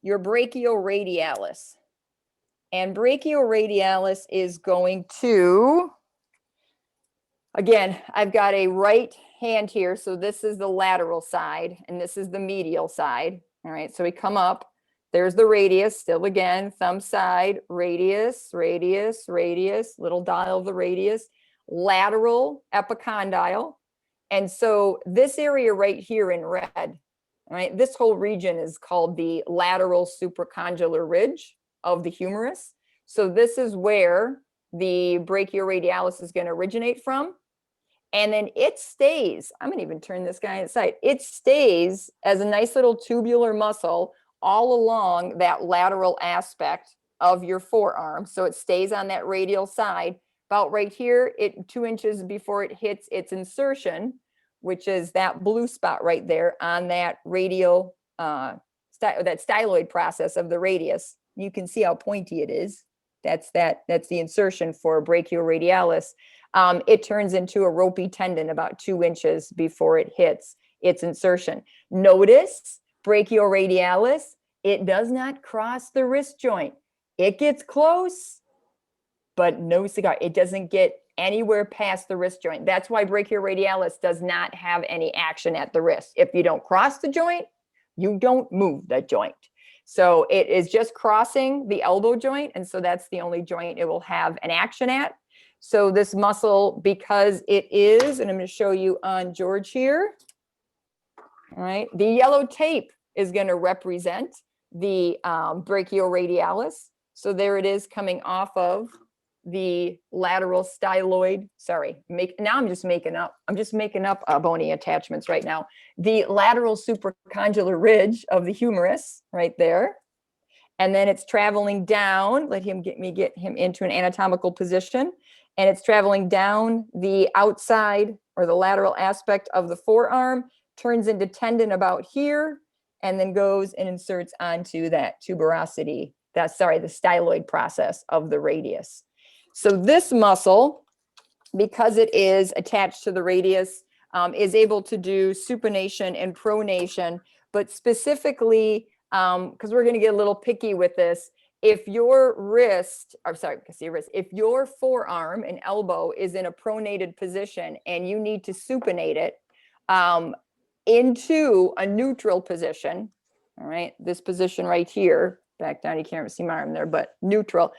Your brachial radialis. And brachial radialis is going to, again, I've got a right hand here. So this is the lateral side and this is the medial side. All right, so we come up. There's the radius, still again, thumb side, radius, radius, radius, little dial of the radius, lateral epicondyle. And so this area right here in red, right, this whole region is called the lateral supracondylar ridge of the humerus. So this is where the brachioradialis is going to originate from. And then it stays, I'm going to even turn this guy inside. It stays as a nice little tubular muscle all along that lateral aspect of your forearm. So it stays on that radial side. About right here, 2 inches before it hits its insertion, which is that blue spot right there on that radial, that styloid process of the radius. You can see how pointy it is. That's the insertion for brachioradialis. It turns into a ropey tendon about 2 inches before it hits its insertion. Notice brachioradialis, it does not cross the wrist joint. It gets close, but no cigar. It doesn't get anywhere past the wrist joint. That's why brachioradialis does not have any action at the wrist. If you don't cross the joint, you don't move the joint. So it is just crossing the elbow joint. And so that's the only joint it will have an action at. So this muscle, because it is, and I'm going to show you on George here. All right. The yellow tape is going to represent the brachioradialis. So there it is coming off of the lateral styloid. Sorry, now I'm just making up bony attachments right now. The lateral supracondylar ridge of the humerus right there. And then it's traveling down. Let him get him into an anatomical position. And it's traveling down the outside or the lateral aspect of the forearm, turns into tendon about here, and then goes and inserts onto that tuberosity, the styloid process of the radius. So this muscle, because it is attached to the radius, is able to do supination and pronation, but specifically, because we're going to get a little picky with this, if your if your forearm and elbow is in a pronated position and you need to supinate it into a neutral position, all right, this position right here, back down, you can't see my arm there, but neutral,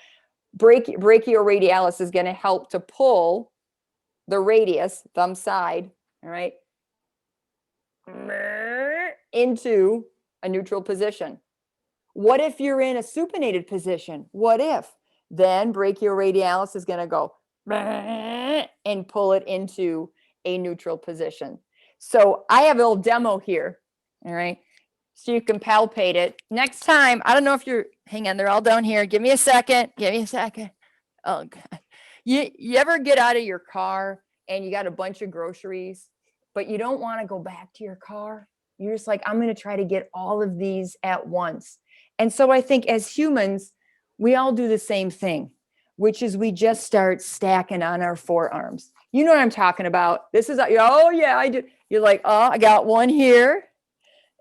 brachioradialis is going to help to pull the radius, thumb side, all right, into a neutral position. What if you're in a supinated position? What if? Then brachioradialis is going to go and pull it into a neutral position. So I have a little demo here, all right, so you can palpate it. Next time, I don't know if you're, hang on, they're all down here. Give me a second. Oh, God. You ever get out of your car and you got a bunch of groceries, but you don't want to go back to your car? You're just like, I'm going to try to get all of these at once. And so I think as humans, we all do the same thing, which is we just start stacking on our forearms. You know what I'm talking about? This is, oh yeah, I do. You're like, oh, I got one here.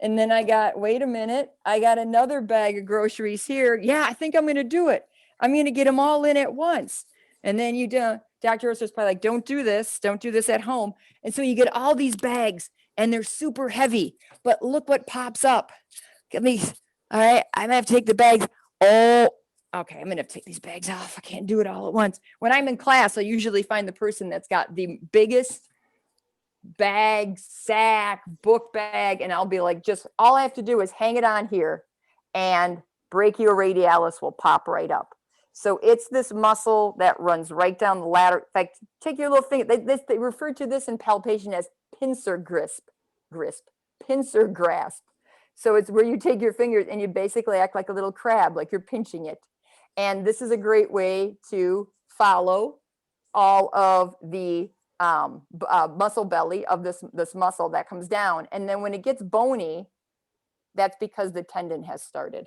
And then wait a minute, I got another bag of groceries here. Yeah, I think I'm going to do it. I'm going to get them all in at once. And then Dr. Oster's probably like, don't do this at home. And so you get all these bags and they're super heavy, but look what pops up. Get these. All right, I'm going to have to take the bags. Oh, okay, I'm going to have to take these bags off. I can't do it all at once. When I'm in class, I usually find the person that's got the biggest bag, sack, book bag, and I'll be like, just all I have to do is hang it on here and brachioradialis will pop right up. So it's this muscle that runs right down the lateral. In fact, take your little finger. They refer to this in palpation as pincer pincer grasp. So it's where you take your fingers and you basically act like a little crab, like you're pinching it. And this is a great way to follow all of the muscle belly of this muscle that comes down. And then when it gets bony, that's because the tendon has started.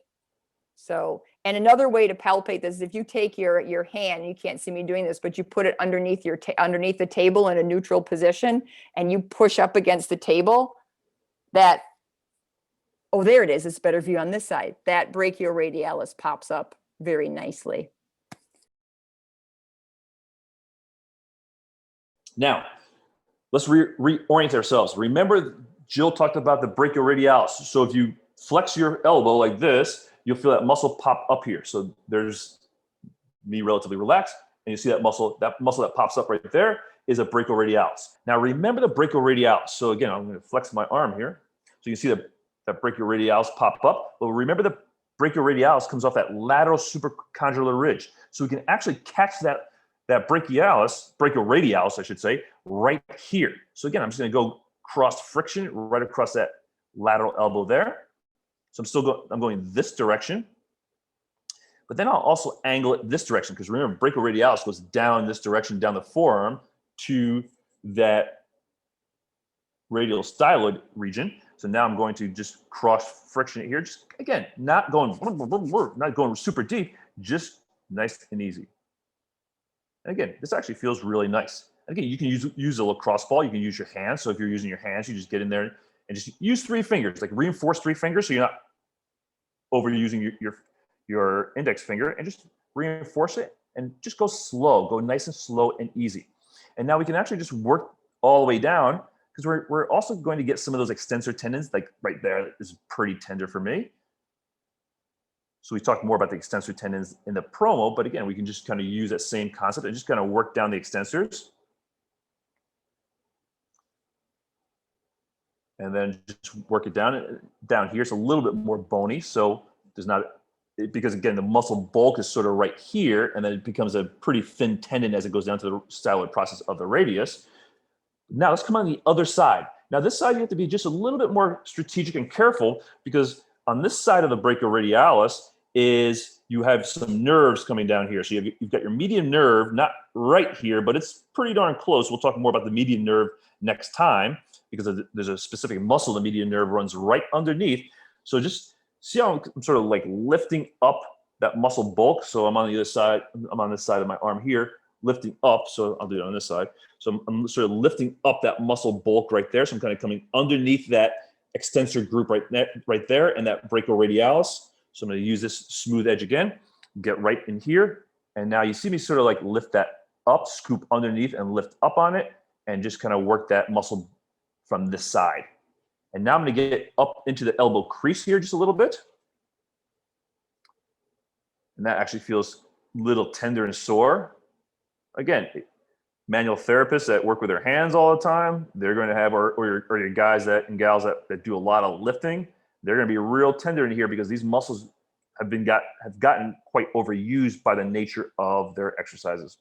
So, and another way to palpate this is if you take your hand, you can't see me doing this, but you put it underneath underneath the table in a neutral position, and you push up against the table. That, oh, there it is. It's a better view on this side. That brachial radialis pops up very nicely. Now, let's reorient ourselves. Remember, Jill talked about the brachial radialis. So if you flex your elbow like this, you'll feel that muscle pop up here. So there's me relatively relaxed, and you see that muscle that pops up right there is a brachial radialis. Now remember the brachial radialis. So again, I'm going to flex my arm here. So you can see that brachial radialis pop up. But remember the brachial radialis comes off that lateral supracondylar ridge. So we can actually catch that brachial radialis, I should say, right here. So again, I'm just going to go cross friction right across that lateral elbow there. So I'm going this direction, but then I'll also angle it this direction, because remember, brachial radialis goes down this direction, down the forearm to that radial styloid region. So now I'm going to just cross friction it here. Just again, not going super deep, just nice and easy. And again, this actually feels really nice. And again, you can use a lacrosse ball. You can use your hands. So if you're using your hands, you just get in there and just use 3 fingers, like reinforce 3 fingers, so you're not overusing your index finger, and just reinforce it and just go slow, go nice and slow and easy. And now we can actually just work all the way down, because we're also going to get some of those extensor tendons, like right there is pretty tender for me. So we talked more about the extensor tendons in the promo, but again, we can just kind of use that same concept and just kind of work down the extensors. And then just work it down here. It's a little bit more bony, so there's not, because again, the muscle bulk is sort of right here, and then it becomes a pretty thin tendon as it goes down to the styloid process of the radius. Now let's come on the other side. Now this side, you have to be just a little bit more strategic and careful, because on this side of the brachial radialis is you have some nerves coming down here. So you've got your median nerve, not right here, but it's pretty darn close. We'll talk more about the median nerve next time, because there's a specific muscle the median nerve runs right underneath. So just see how I'm sort of like lifting up that muscle bulk. So I'm on the other side, I'm on this side of my arm here, lifting up. So I'll do it on this side. So I'm sort of lifting up that muscle bulk right there. So I'm kind of coming underneath that extensor group right there, and that brachial radialis. So I'm going to use this smooth edge again, get right in here. And now you see me sort of like lift that up, scoop underneath and lift up on it, and just kind of work that muscle from this side. And now I'm going to get up into the elbow crease here just a little bit. And that actually feels a little tender and sore. Again, manual therapists that work with their hands all the time, they're going to have, or your guys and gals that do a lot of lifting, they're going to be real tender in here, because these muscles have gotten quite overused by the nature of their exercises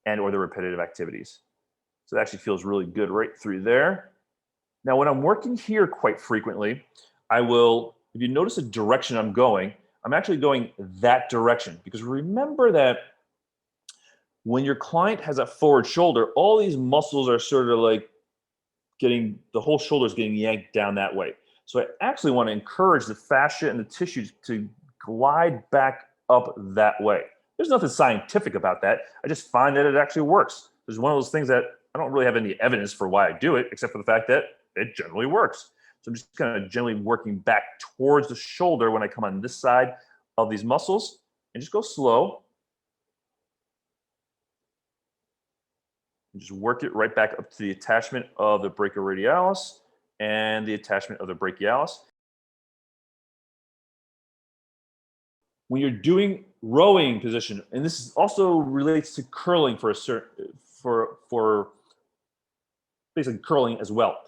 or their repetitive activities. So it actually feels really good right through there. Now, when I'm working here quite frequently, I will, if you notice the direction I'm going, I'm actually going that direction, because remember that when your client has a forward shoulder, all these muscles are sort of like the whole shoulder is getting yanked down that way. So I actually want to encourage the fascia and the tissues to glide back up that way. There's nothing scientific about that. I just find that it actually works. There's one of those things that I don't really have any evidence for why I do it, except for the fact that it generally works. So I'm just kind of generally working back towards the shoulder when I come on this side of these muscles, and just go slow. And just work it right back up to the attachment of the brachial radialis and the attachment of the brachialis. When you're doing rowing position, and this also relates to curling for basically curling as well.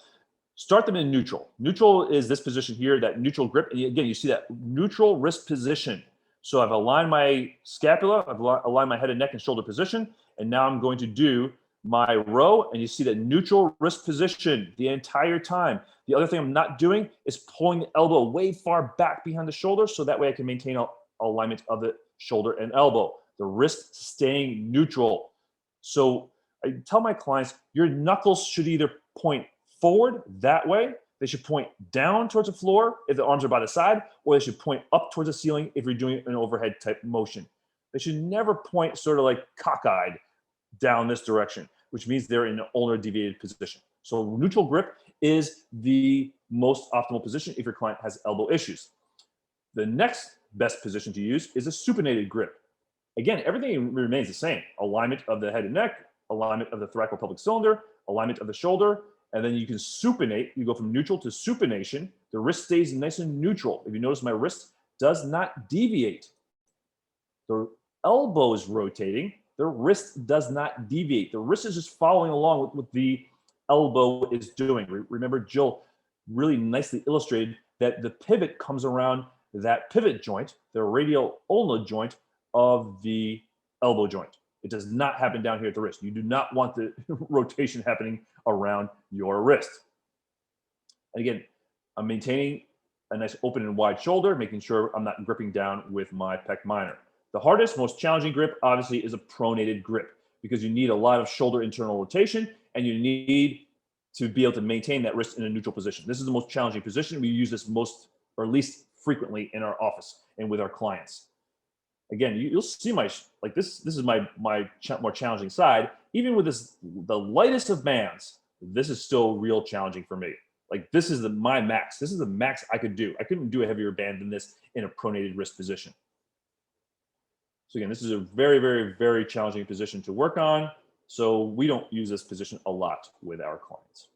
Start them in neutral. Neutral is this position here, that neutral grip. And again, you see that neutral wrist position. So I've aligned my scapula, I've aligned my head and neck and shoulder position, and now I'm going to do my row, and you see that neutral wrist position the entire time. The other thing I'm not doing is pulling the elbow way far back behind the shoulder, so that way I can maintain alignment of the shoulder and elbow. The wrist staying neutral. So I tell my clients, your knuckles should either point forward that way, they should point down towards the floor if the arms are by the side, or they should point up towards the ceiling if you're doing an overhead type motion. They should never point sort of like cockeyed down this direction, which means they're in an ulnar deviated position. So neutral grip is the most optimal position if your client has elbow issues. The next best position to use is a supinated grip. Again, everything remains the same. Alignment of the head and neck, alignment of the thoracolpelvic cylinder, alignment of the shoulder, and then you can supinate. You go from neutral to supination. The wrist stays nice and neutral. If you notice, my wrist does not deviate. The elbow is rotating. The wrist does not deviate. The wrist is just following along with what the elbow is doing. Remember, Jill really nicely illustrated that the pivot comes around that pivot joint, the radial ulna joint of the elbow joint. It does not happen down here at the wrist. You do not want the rotation happening around your wrist. And again, I'm maintaining a nice open and wide shoulder, making sure I'm not gripping down with my pec minor. The hardest, most challenging grip, obviously, is a pronated grip because you need a lot of shoulder internal rotation and you need to be able to maintain that wrist in a neutral position. This is the most challenging position. We use this most or least frequently in our office and with our clients. Again, you'll see this is my more challenging side. Even with the lightest of bands, this is still real challenging for me. Like this is my max. This is the max I could do. I couldn't do a heavier band than this in a pronated wrist position. So again, this is a very, very, very challenging position to work on. So we don't use this position a lot with our clients.